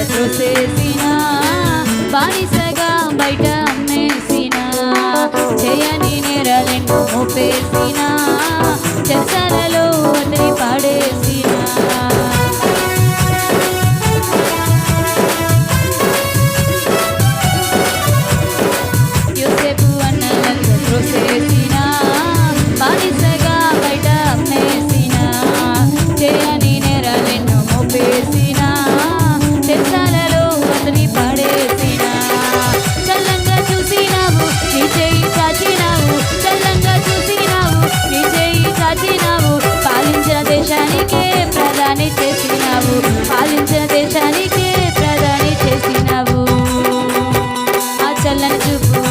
త్రోసేసిన బానిసగా బయట అమ్మేసిన చేయని నేరాలెన్నో మోపేసిన చెరసాలలో వదిలి పాడేసిన యోసేపు అన్నలకు త్రోసేసిన బానిసగా బయట అమ్మేసిన చేయని నేరాలెన్నో మోపేసిన చెరసాలలో వదిలి పాడేసిన చల్లంగా చూసినావు నీ చేయి చాచినావు చల్లంగా చూసినావు నీ చేయి చాచినావు పాలించిన దేశానికే ప్రధాని చేసినావు పాలించిన దేశానికే ప్రధాని చేసినావు ఆ చల్లని చూపు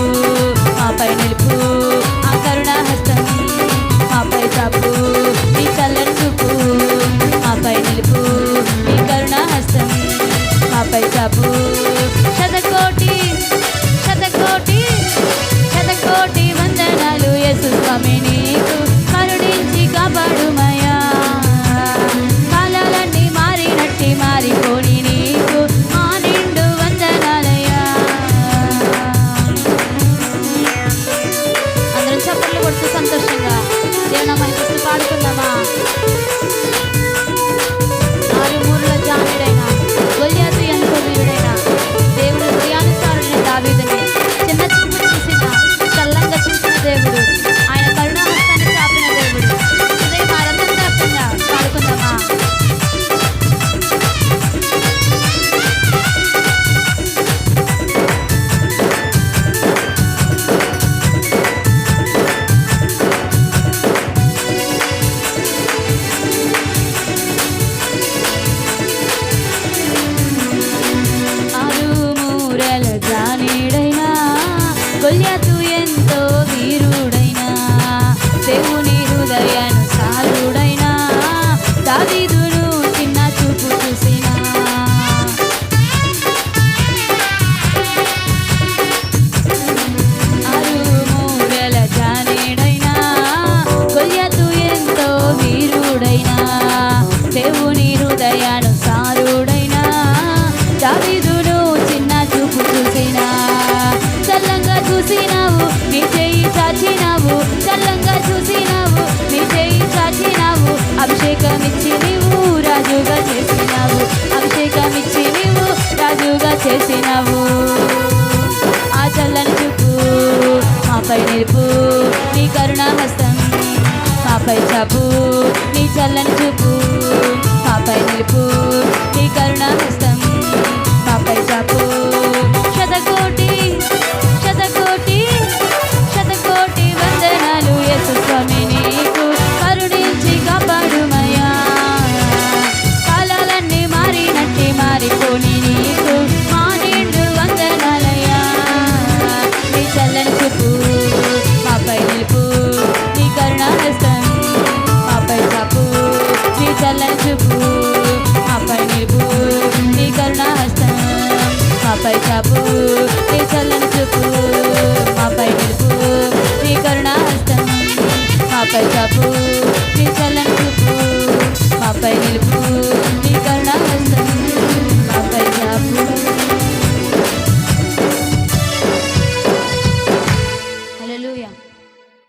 మాపై నిలుపు ఆ కరుణా హస్తం మాపై చాపు నీ చల్లని చూపు మాపై నిలుపు నీ కరుణా హస్తం మాపై చాపు శతకోటి శతకోటి శతకోటి వందనాలు యేసు స్వామి నీకు కరుణించి కాపాడుమయ్యా కాలాలన్నీ మారినట్టి మారిపోని నీకు ఆ నిండు వందనాలయ్యా అందరం చప్పట్లు కొడుతూ సంతోషంగా దేవుని మహిమస్తు పాడుకుందామా ఆరుమూరుల జానుడైన గొల్యాతు అనుభవీయుడైన దేవుని హృదయానుసారుడైన దావీదుని చిన్న చూపు చూసిన చల్లంగా చూసిన దేవుడు ఆయన కరుణాహస్తాన్ని చాపిన దేవుడు హృదయం ఆనందం వ్యాప్తంగా పాడుకుందామా ఆరుమూరల జానీడైనా గొల్యాతు ఎంతో వీరుడైనా దేవుని హృదయానుసారుడైనా దావీదును చిన్న చూపు చూసినా ఆరుమూరల జానీడైనా గొల్యాతు ఎంతో వీరుడైనా దేవుని హృదయానుసారుడైనా దావీదును చిన్న చూపు చూసినా చల్లంగా చూసినావు నీ చేయి చాచినావు చల్లంగా చూసినావు నీ చేయి చాచినావు అభిషేకం ఇచ్చి నీవు రాజుగా చేసినావు అభిషేకం ఇచ్చి నీవు రాజుగా చేసినావు ఆ చల్లని చూపు మాపై నిలుపు నీ కరుణా హస్తం మాపై చాపు నీ చల్లని చూపు మాపై నిలుపు నీ కరుణా హస్తం మాపై చాపు శతకోటి శతకోటి శతకోటి వందనాలు యేసు స్వామి నీకు కరుణించి కాపాడుమయ్యా కాలాలన్నీ మారినట్టి మారిపోని నీకు మా నిండు వందనాలయ్యా నీ చల్లని చూపు మాపై నిలుపు నీ కరుణా హస్తం మాపై చాపు నీ చల్లని చూపు మాపై నిలుపు నీ కరుణా హస్తం మాపై చాపు నీ